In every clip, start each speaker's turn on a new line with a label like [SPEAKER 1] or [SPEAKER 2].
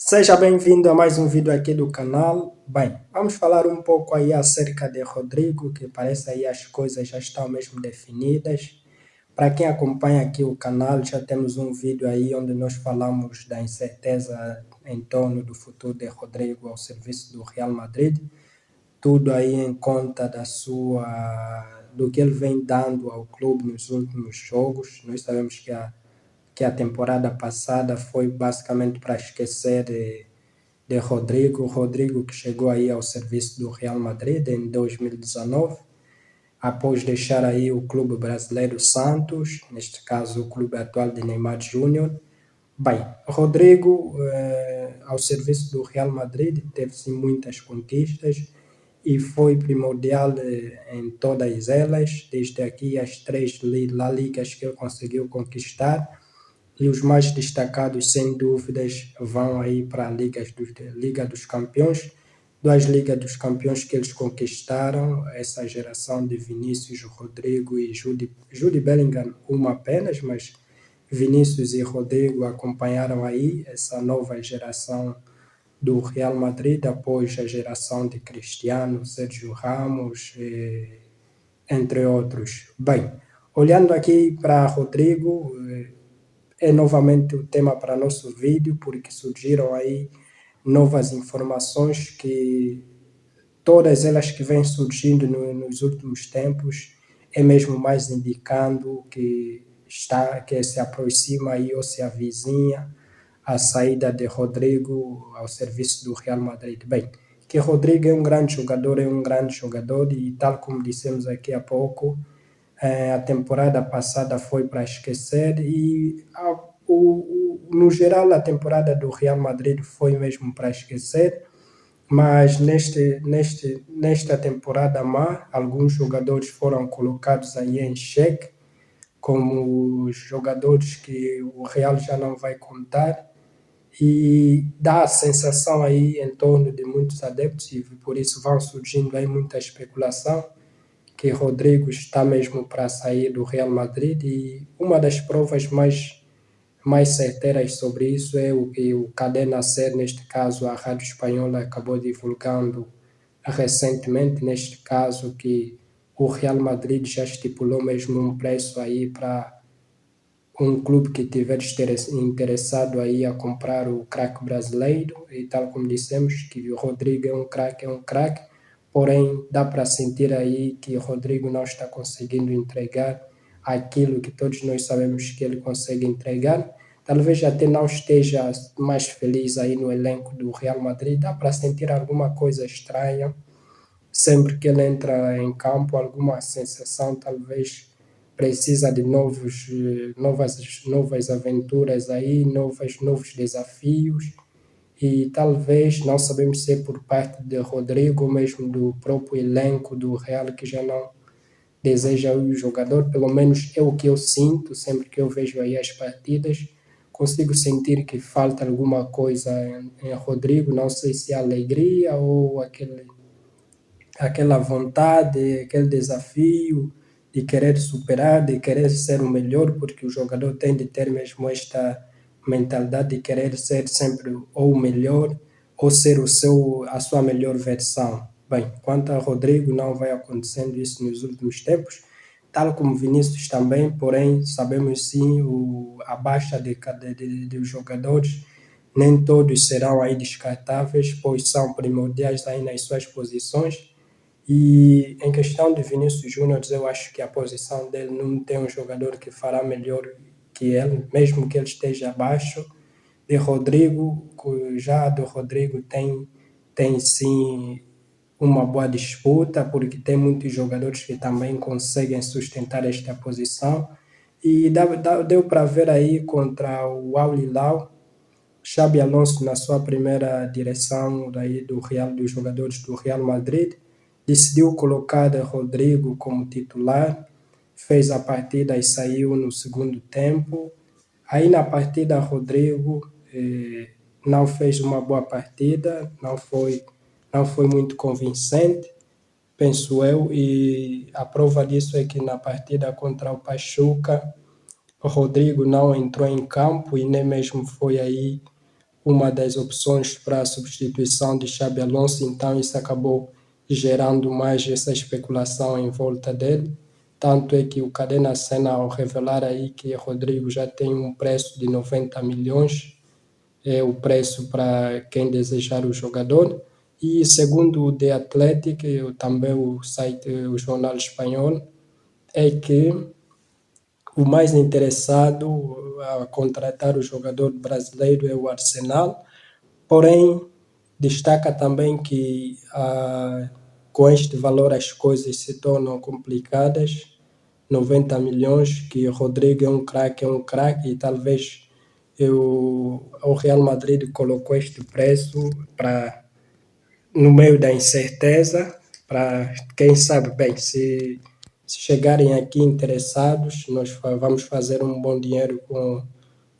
[SPEAKER 1] Seja bem-vindo a mais um vídeo aqui do canal. Bem, vamos falar um pouco aí acerca de Rodrigo, que parece aí as coisas já estão mesmo definidas. Para quem acompanha aqui o canal, já temos um vídeo aí onde nós falamos da incerteza em torno do futuro de Rodrigo ao serviço do Real Madrid. Tudo aí em conta do que ele vem dando ao clube nos últimos jogos. Nós sabemos que a temporada passada foi basicamente para esquecer de Rodrigo. Rodrigo que chegou aí ao serviço do Real Madrid em 2019, após deixar aí o clube brasileiro Santos, neste caso o clube atual de Neymar Júnior. Bem, Rodrigo, ao serviço do Real Madrid, teve sim muitas conquistas e foi primordial em todas elas, desde aqui as 3 La Ligas que ele conseguiu conquistar, e os mais destacados, sem dúvidas, vão aí para a Liga dos Campeões, 2 Ligas dos Campeões que eles conquistaram, essa geração de Vinícius, Rodrigo e Jude Bellingham, uma apenas, mas Vinícius e Rodrigo acompanharam aí essa nova geração do Real Madrid, após a geração de Cristiano, Sérgio Ramos, entre outros. Bem, olhando aqui para Rodrigo, é novamente o tema para nosso vídeo, porque surgiram aí novas informações que todas elas que vêm surgindo nos últimos tempos é mesmo mais indicando que se aproxima aí ou se avizinha a saída de Rodrigo ao serviço do Real Madrid. Bem, que Rodrigo é um grande jogador e tal como dissemos aqui há pouco, a temporada passada foi para esquecer e no geral a temporada do Real Madrid foi mesmo para esquecer, mas nesta temporada má, alguns jogadores foram colocados aí em xeque, como os jogadores que o Real já não vai contar, e dá a sensação aí em torno de muitos adeptos, e por isso vão surgindo aí muita especulação, que Rodrigo está mesmo para sair do Real Madrid, e uma das provas mais certeiras sobre isso é o que o Cadena Ser, neste caso a Rádio Espanhola, acabou divulgando recentemente, neste caso que o Real Madrid já estipulou mesmo um preço aí para um clube que estiver interessado aí a comprar o craque brasileiro, e tal como dissemos, que o Rodrigo é um craque, porém dá para sentir aí que o Rodrigo não está conseguindo entregar aquilo que todos nós sabemos que ele consegue entregar. Talvez até não esteja mais feliz aí no elenco do Real Madrid, dá para sentir alguma coisa estranha sempre que ele entra em campo, alguma sensação, talvez precisa de novas aventuras aí, novos desafios, e talvez, não sabemos se é por parte de Rodrigo ou mesmo do próprio elenco do Real que já não deseja o jogador, pelo menos é o que eu sinto sempre que eu vejo aí as partidas, consigo sentir que falta alguma coisa em Rodrigo, não sei se é alegria ou aquela vontade, aquele desafio de querer superar, de querer ser o melhor, porque o jogador tem de ter mesmo esta mentalidade de querer ser sempre ou o melhor, ou ser a sua melhor versão. Bem, quanto a Rodrigo, não vai acontecendo isso nos últimos tempos, tal como Vinícius também, porém sabemos sim a baixa de jogadores, nem todos serão aí descartáveis, pois são primordiais aí nas suas posições, e em questão de Vinícius Júnior, eu acho que a posição dele não tem um jogador que fará melhor que ele, mesmo que ele esteja abaixo de Rodrigo. Já do Rodrigo tem sim uma boa disputa, porque tem muitos jogadores que também conseguem sustentar esta posição. E deu para ver aí contra o Al Hilal, Xabi Alonso, na sua primeira direção daí dos jogadores do Real Madrid, decidiu colocar Rodrigo como titular, fez a partida e saiu no segundo tempo. Aí na partida Rodrigo não fez uma boa partida, não foi muito convincente, penso eu, e a prova disso é que na partida contra o Pachuca, o Rodrigo não entrou em campo e nem mesmo foi aí uma das opções para a substituição de Xabi Alonso, então isso acabou gerando mais essa especulação em volta dele. Tanto é que o Cadena Cena, ao revelar aí que Rodrigo já tem um preço de 90 milhões, é o preço para quem desejar o jogador. E segundo o The Athletic, também o site, o jornal espanhol, é que o mais interessado a contratar o jogador brasileiro é o Arsenal, porém destaca também que com este valor as coisas se tornam complicadas. 90 milhões, que Rodrigo é um craque, e talvez o Real Madrid colocou este preço para no meio da incerteza, para quem sabe bem, se chegarem aqui interessados, nós vamos fazer um bom dinheiro com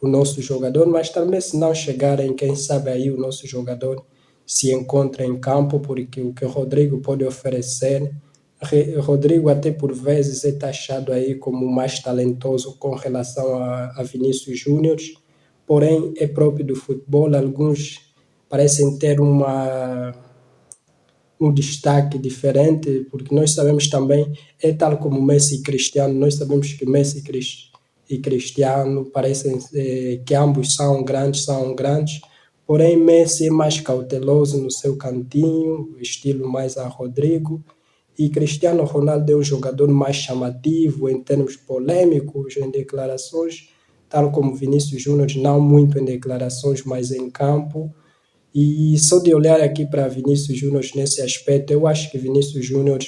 [SPEAKER 1] o nosso jogador, mas também se não chegarem, quem sabe aí o nosso jogador se encontra em campo, porque o que o Rodrigo pode oferecer, Rodrigo até por vezes é taxado aí como mais talentoso com relação a Vinícius Júnior, porém é próprio do futebol, alguns parecem ter um destaque diferente, porque nós sabemos também, é tal como Messi e Cristiano, nós sabemos que Messi e Cristiano parecem que ambos são grandes, porém Messi é mais cauteloso no seu cantinho, estilo mais a Rodrigo, e Cristiano Ronaldo é um jogador mais chamativo em termos polêmicos, em declarações, tal como Vinícius Júnior, não muito em declarações, mas em campo. E só de olhar aqui para Vinícius Júnior nesse aspecto, eu acho que Vinícius Júnior,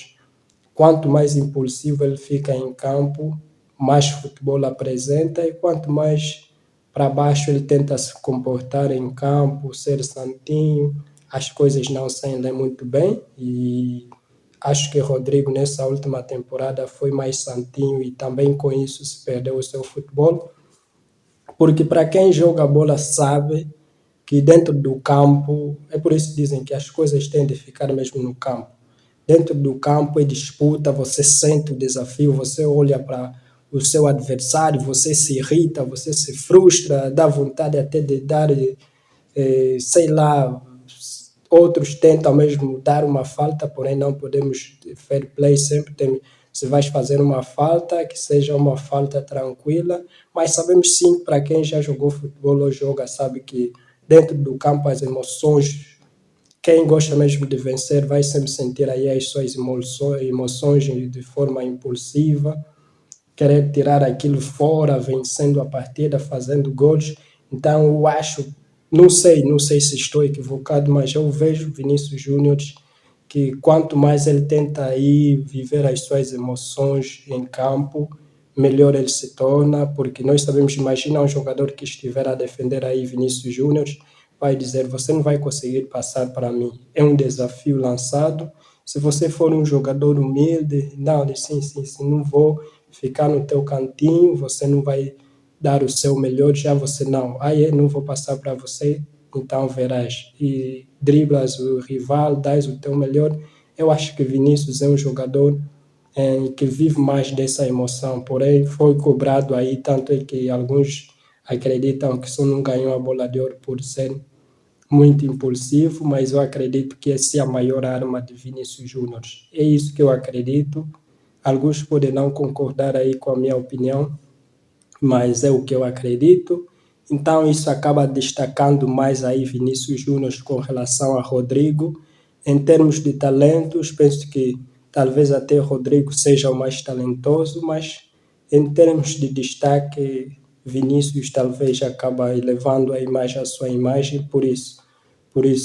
[SPEAKER 1] quanto mais impulsivo ele fica em campo, mais futebol apresenta, e quanto mais para baixo ele tenta se comportar em campo, ser santinho, as coisas não saem muito bem. E acho que Rodrigo nessa última temporada foi mais santinho, e também com isso se perdeu o seu futebol, porque para quem joga bola sabe que dentro do campo, é por isso que dizem que as coisas têm de ficar mesmo no campo. Dentro do campo é disputa, você sente o desafio, você olha para o seu adversário, você se irrita, você se frustra, dá vontade até de dar, sei lá, outros tentam mesmo dar uma falta, porém não podemos fair play, sempre tem, se vais fazer uma falta, que seja uma falta tranquila, mas sabemos sim, para quem já jogou futebol ou joga, sabe que dentro do campo as emoções, quem gosta mesmo de vencer vai sempre sentir aí as suas emoções de forma impulsiva, querer tirar aquilo fora, vencendo a partida, fazendo gols. Então eu acho, não sei se estou equivocado, mas eu vejo Vinícius Júnior que quanto mais ele tenta aí viver as suas emoções em campo, melhor ele se torna, porque nós sabemos, imagina um jogador que estiver a defender aí Vinícius Júnior, vai dizer, você não vai conseguir passar para mim. É um desafio lançado. Se você for um jogador humilde, não, sim, não vou ficar no teu cantinho, você não vai dar o seu melhor, já você não, eu não vou passar para você, então verás. E driblas o rival, dás o teu melhor. Eu acho que Vinícius é um jogador que vive mais dessa emoção, porém foi cobrado aí, tanto é que alguns acreditam que só não ganhou a bola de ouro por ser muito impulsivo, mas eu acredito que essa é a maior arma de Vinícius Júnior. É isso que eu acredito. Alguns podem não concordar aí com a minha opinião, mas é o que eu acredito. Então isso acaba destacando mais aí Vinícius Júnior com relação a Rodrigo. Em termos de talentos, penso que talvez até Rodrigo seja o mais talentoso, mas em termos de destaque, Vinícius talvez acaba elevando aí mais a sua imagem, por isso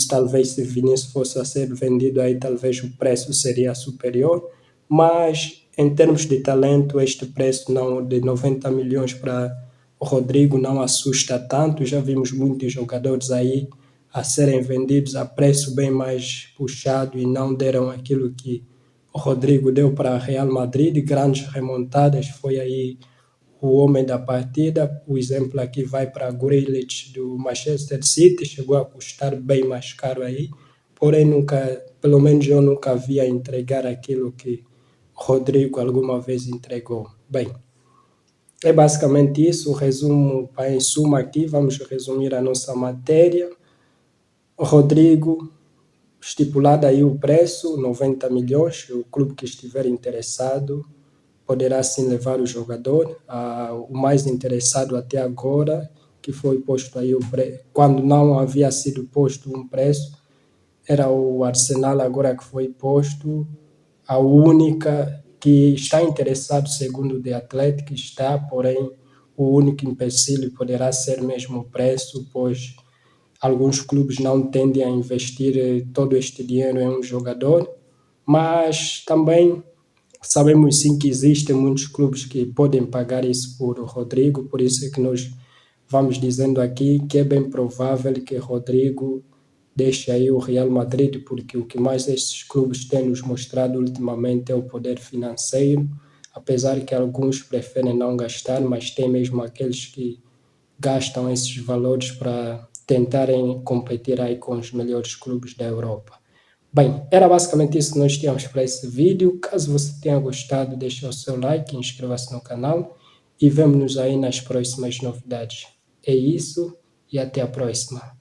[SPEAKER 1] talvez se Vinícius fosse a ser vendido aí, talvez o preço seria superior, mas em termos de talento, este preço não de 90 milhões para o Rodrigo não assusta tanto. Já vimos muitos jogadores aí a serem vendidos a preço bem mais puxado e não deram aquilo que o Rodrigo deu para a Real Madrid, grandes remontadas, foi aí o homem da partida. O exemplo aqui vai para Grealish do Manchester City, chegou a custar bem mais caro aí, porém nunca, pelo menos eu nunca vi a entregar aquilo que Rodrigo alguma vez entregou. Bem, é basicamente isso, o resumo, em suma aqui, vamos resumir a nossa matéria. O Rodrigo, estipulado aí o preço, 90 milhões, o clube que estiver interessado poderá sim levar o jogador. O mais interessado até agora, que foi posto aí quando não havia sido posto um preço, era o Arsenal, agora que foi posto, a única que está interessado, segundo o The Athletic, está, porém, o único empecilho poderá ser mesmo o preço, pois alguns clubes não tendem a investir todo este dinheiro em um jogador, mas também sabemos sim que existem muitos clubes que podem pagar isso por Rodrigo, por isso é que nós vamos dizendo aqui que é bem provável que Rodrigo deixe aí o Real Madrid, porque o que mais estes clubes têm nos mostrado ultimamente é o poder financeiro, apesar que alguns preferem não gastar, mas tem mesmo aqueles que gastam esses valores para tentarem competir aí com os melhores clubes da Europa. Bem, era basicamente isso que nós tínhamos para esse vídeo. Caso você tenha gostado, deixe o seu like, inscreva-se no canal e vemo-nos aí nas próximas novidades. É isso e até a próxima.